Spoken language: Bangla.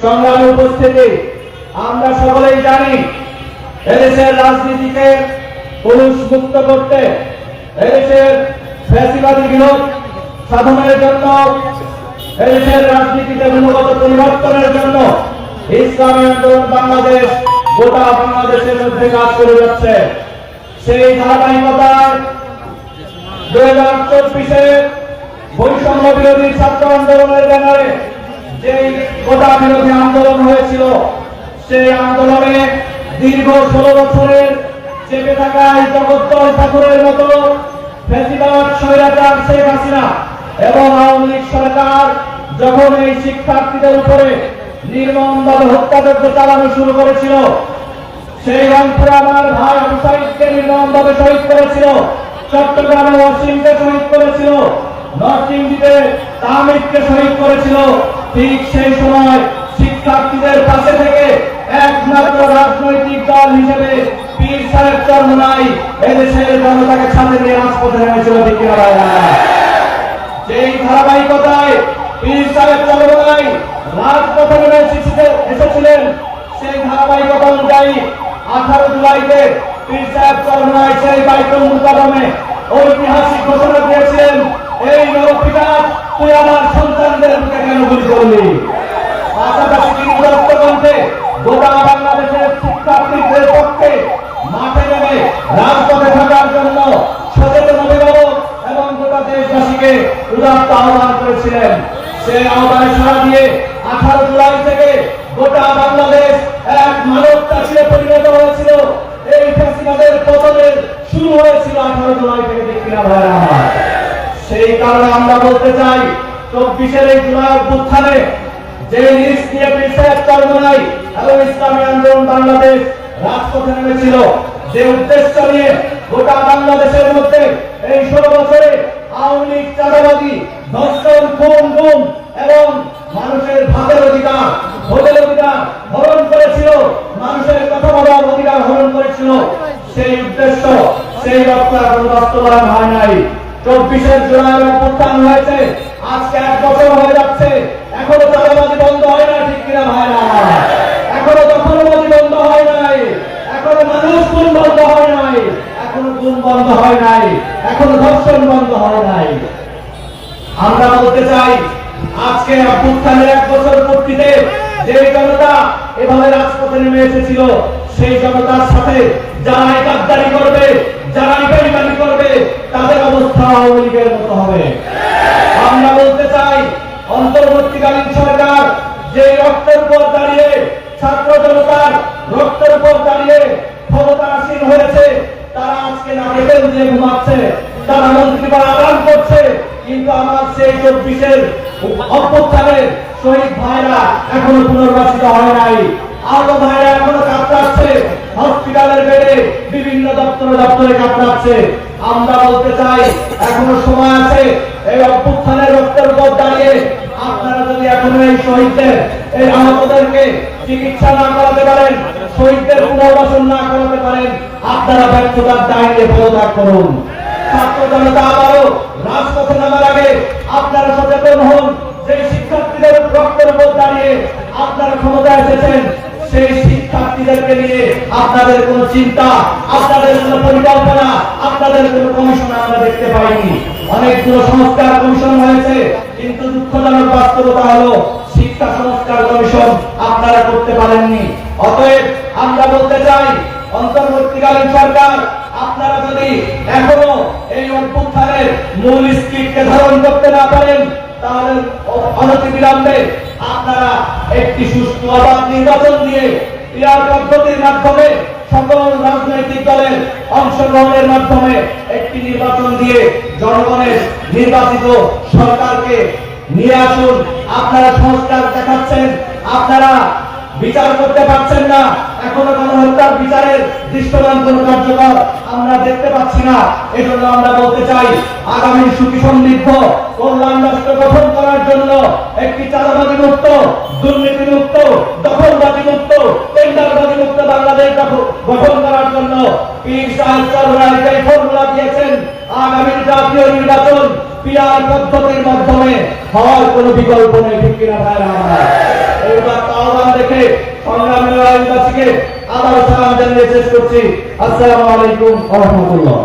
সংগ্রামী উপস্থিতি, আমরা সকলেই জানি এদেশের রাজনীতিকে পুরুষ মুক্ত করতে, এদেশের ফ্যাসিবাদী বিরোধ সাধনের জন্য, এদেশের রাজনীতিতে গুণগত পরিবর্তনের জন্য ইসলামী আন্দোলন বাংলাদেশ গোটা বাংলাদেশের মধ্যে কাজ করে যাচ্ছে। সেই ধারাবাহিকতায় 2024-এ বৈষম্য বিরোধী ছাত্র আন্দোলনের ব্যানারে যে গোটা বিরোধী আন্দোলন হয়েছিল, সেই আন্দোলনে দীর্ঘ 16 বছরের চেপে থাকা জগদ্দল ঠাকুরের মতো ফ্যাসিবাদ স্বৈরাচার শেখ হাসিনা এবং আওয়ামী লীগ সরকার যখন এই শিক্ষার্থীদের উপরে নির্মমভাবে হত্যাযজ্ঞ চালানো শুরু করেছিল, সেই রংপুরে আমার ভাই আবু সাঈদকে নির্মমভাবে শহীদ করেছিল, চট্টগ্রামে ওয়াসিমকে শহীদ করেছিল, নরসিংদীতে তাহমিদকে শহীদ করেছিল। ঠিক সেই সময় শিক্ষার্থীদের পাশে থেকে একমাত্র রাজনৈতিক দল হিসেবে পীর সাহেব চরমোনাই এদেশের জনতাকে সাথে নিয়ে রাজপথে নেমেছিল। সেই ধারাবাহিকতায় পীর সাহেব চরমোনাই রাজপথে নেমে এসেছিলেন। সেই ধারাবাহিকতা অনুযায়ী 18 জুলাইতে পীর সাহেব চরমোনাই সেই বাইতুল মুকাররমে ঐতিহাসিক ঘোষণা দিয়েছিলেন, এই নরপিশাচ তুই আমার সন্তানদের মুখে কেন গুলি করলি। পাশাপাশি তিনি দত্তকণ্ঠে গোটা বাংলাদেশের শিক্ষার্থীদের পক্ষে মাঠে নেমে রাজপথে থাকার জন্য সচেতন অভিভাবক এবং গোটা দেশবাসীকে উদাত্ত আহ্বান করেছিলেন। সেই আহ্বানে সাড়া দিয়ে 18 জুলাই থেকে গোটা বাংলাদেশ এক মানব তাসিরে পরিণত হয়েছিল। এই ফ্যাসিবাদের পতনের শুরু হয়েছিল 18 জুলাই থেকে। দেখিনা ভাইরা আমার, সেই কারণে আমরা বলতে চাই 24-এর এই জুলাই অভ্যুত্থানে যে লিস্ট নিয়ে পীর সাহেব চরমোনাই এবং ইসলামী আন্দোলন বাংলাদেশ রাজপথে নেমেছিল, যে উদ্দেশ্য নিয়ে গোটা বাংলাদেশের মধ্যে এই 16 বছরে আওয়ামী লীগ চাঁদাবাদী ধর্ষণ, খুন, গুম এবং মানুষের ভাতের অধিকার, ভোটের অধিকার হরণ করেছিল, মানুষের কথা বলার অধিকার হরণ করেছিল, সেই উদ্দেশ্য সেই লক্ষ্য এখন বাস্তবায়ন হয় নাই। 24-এর জুলাইয়ের অভ্যুত্থান হয়েছে, আজকে 1 বছর হয়ে যাচ্ছে, এখনো চাঁদাবাজি বন্ধ হয় না। ঠিক কিনা ভাইরা? এখনো দখলবাজি বন্ধ হয় নাই, এখনো মানুষ খুন বন্ধ হয় নাই, এখনো গুম বন্ধ হয় নাই, এখনো ধর্ষণ বন্ধ হয় নাই। আমরা বলতে চাই আজকে অভ্যুত্থানের 1 বছর পূর্তিতে যে জনতা এভাবে রাজপথে নেমে এসেছিল, সেই জনতার সাথে যারা গাদ্দারি করবে, যারা বেঈমানি করবে, তাদের অবস্থা আওয়ামী লীগের মতো হবে। আমরা বলতে চাই অন্তর্বর্তীকালীন সরকার যে রক্তের উপর দাঁড়িয়ে, ছাত্র জনতার রক্তের উপর দাঁড়িয়ে ক্ষমতা আসীন হয়েছে, তারা আজকে নাকে তেল দিয়ে ঘুমাচ্ছে, তারা মন্ত্রীরা আরাম করছে, কিন্তু আমার সেই 24-এর অভ্যুত্থানের শহীদ ভাইরা এখনো পুনর্বাসিত হয় নাই। আহত ভাইরা এখনো কাতরাচ্ছে, হসপিটালের বেডে বিভিন্ন দপ্তরে কাতরাচ্ছে। আমরা বলতে চাই এখনো সময় আছে। এই অভ্যুত্থানের রক্তের উপর দাঁড়িয়ে আপনারা যদি এখনো এই শহীদদের, এই আহতদেরকে চিকিৎসা না করাতে পারেন, শহীদদের পুনর্বাসন না করাতে পারেন, আপনারা ব্যর্থতার দায় নিয়ে পদত্যাগ করুন। ছাত্র জনতা আবারও রাজপথে নামার আগে আপনারা সচেতন হন। যে শিক্ষার্থীদের রক্তের উপর দাঁড়িয়ে আপনারা ক্ষমতা এসেছেন, সেই শিক্ষার্থীদেরকে নিয়ে আপনাদের কোন চিন্তা, আপনাদের কোন পরিকল্পনা, আপনাদের কোন কমিশন আমরা দেখতে পাইনি। অনেকগুলো সংস্কার কমিশন হয়েছে, কিন্তু দুঃখজনক বাস্তবতা হলো শিক্ষা সংস্কার কমিশন আপনারা করতে পারেননি। অতএব আমরা বলতে চাই অন্তর্বর্তীকালীন সরকার, আপনারা যদি এখনো এই অভ্যুত্থানের মূল স্ক্রিপ্টকে ধারণ করতে না পারেন, তাহলে অনতিবিলম্বে আপনারা একটি সুষ্ঠু অবাধ নির্বাচন দিয়ে, পিয়ার পদ্ধতির মাধ্যমে সকল রাজনৈতিক দলের অংশগ্রহণের মাধ্যমে একটি নির্বাচন দিয়ে জনগণের নির্বাচিত সরকারকে নিয়ে আসুন। আপনারা সংস্কার দেখাচ্ছেন, আপনারা বিচার করতে পারছেন না, এখনো গণহত্যার বিচারের দৃশ্যমান কোন কার্যকর আমরা দেখতে পাচ্ছি না। এজন্য আমরা বলতে চাই আগামী সুখী সমৃদ্ধ কল্যাণ রাষ্ট্র গঠন করার জন্য একটি চাঁদাবাজি মুক্ত, দুর্নীতি মুক্ত, দখলবাজি মুক্ত, টেন্ডারবাজি মুক্ত বাংলাদেশ গঠন করার জন্য পীর সাহেব চরমোনাই যে ফর্মুলা দিয়েছেন, আগামী জাতীয় নির্বাচন পিয়ার পদ্ধতির মাধ্যমে হওয়ার কোনো বিকল্প নেই। ঠিক কিনা ভাইরা? এইবার রেখে সংগ্রামী আয়োজনবাসীকে আবার সালাম জানিয়ে শেষ করছি। আসসালামু আলাইকুম ওয়া রাহমাতুল্লাহ।